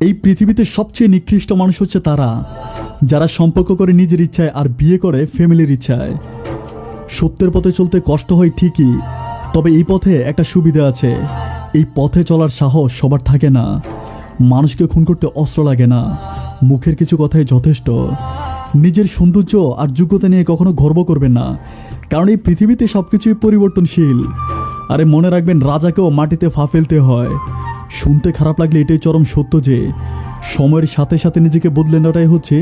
এই পৃথিবীতে সবচেয়ে নিকৃষ্ট মানুষ হচ্ছে তারা যারা সম্পর্ক করে নিজের ইচ্ছায় আর বিয়ে করে ফ্যামিলির ইচ্ছায়। সত্যের পথে চলতে কষ্ট হয় ঠিকই, তবে এই পথে একটা সুবিধা আছে। এই পথে চলার সাহস সবার থাকে না। মানুষকে খুন করতে অস্ত্র লাগে না, মুখের কিছু কথাই যথেষ্ট। নিজের সৌন্দর্য আর যোগ্যতা নিয়ে কখনো গর্ব করবেন না, কারণ এই পৃথিবীতে সব কিছুই পরিবর্তনশীল। আরে মনে রাখবেন, রাজাকেও মাটিতে পা ফেলতে হয়। শুনতে খারাপ লাগলে এটাই চরম সত্য যে সময়ের সাথে সাথে নিজেকে বদলে নেওয়াটাই হচ্ছে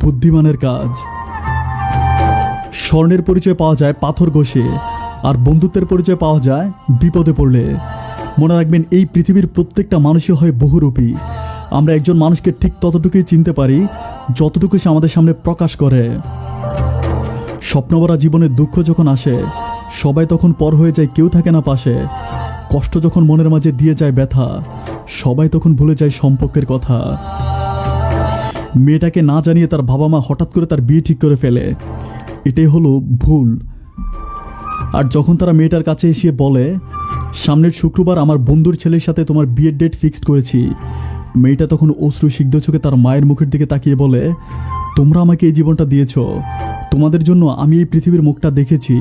বুদ্ধিমানের কাজ। স্বর্ণের পরিচয় পাওয়া যায় পাথর ঘষে, আর বন্ধুত্বের পরিচয় পাওয়া যায় বিপদে পড়লে। মনে রাখবেন, এই পৃথিবীর প্রত্যেকটা মানুষই হয় বহুরূপী। আমরা একজন মানুষকে ঠিক ততটুকুই চিনতে পারি যতটুকু সে আমাদের সামনে প্রকাশ করে। স্বপ্নভরা জীবনের দুঃখ যখন আসে, সবাই তখন পর হয়ে যায়, কেউ থাকে না পাশে। কষ্ট যখন মনের মাঝে দিয়ে যায় ব্যথা, সবাই তখন ভুলে যায় সম্পর্কের কথা। মেয়েটাকে না জানিয়ে তার বাবা মা হঠাৎ করে তার বিয়ে ঠিক করে ফেলে, এটাই হলো ভুল। আর যখন তারা মেয়েটার কাছে এসে বলে, সামনের শুক্রবার আমার বন্ধুর ছেলের সাথে তোমার বিয়ের ডেট ফিক্সড করেছি, মেয়েটা তখন অশ্রু সিগ্ধ চোখে তার মায়ের মুখের দিকে তাকিয়ে বলে, তোমরা আমাকে এই জীবনটা দিয়েছ, তোমাদের জন্য আমি এই পৃথিবীর মুখটা দেখেছি,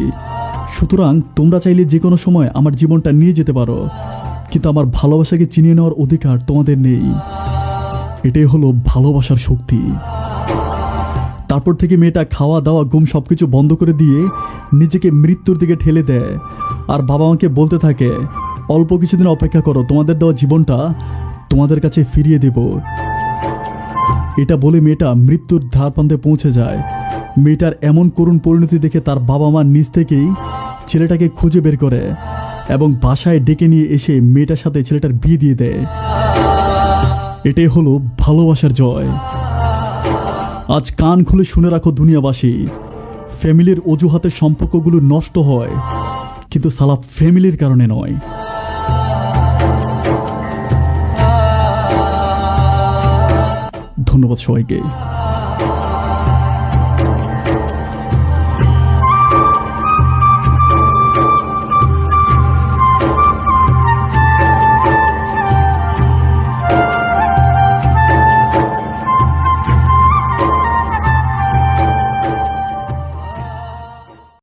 সুতরাং তোমরা চাইলে যে কোনো সময় আমার জীবনটা নিয়ে যেতে পারো, কিন্তু আমার ভালোবাসাকে চিনিয়ে নেওয়ার অধিকার তোমাদের নেই। এটাই হলো ভালোবাসার শক্তি। তারপর থেকে মেয়েটা খাওয়া দাওয়া ঘুম সবকিছু বন্ধ করে দিয়ে নিজেকে মৃত্যুর দিকে ঠেলে দেয়, আর বাবা মাকে বলতে থাকে, অল্প কিছুদিন অপেক্ষা করো, তোমাদের দেওয়া জীবনটা তোমাদের কাছে ফিরিয়ে দেব। এটা বলে মেয়েটা মৃত্যুর ধারপ্রান্তে পৌঁছে যায়। মেয়েটার এমন করুণ পরিণতি দেখে তার বাবা মা নিজ থেকেই ছেলেটাকে খুঁজে বের করে এবং বাসায় ডেকে নিয়ে এসে মেয়েটার সাথে ছেলেটার বিয়ে দিয়ে দেয়। এটাই হলো ভালোবাসার জয়। আজ কান খুলে শুনে রাখো দুনিয়াবাসী, ফ্যামিলির অজুহাতে সম্পর্কগুলো নষ্ট হয়, কিন্তু সালা ফ্যামিলির কারণে নয়। ধন্যবাদ সবাইকে।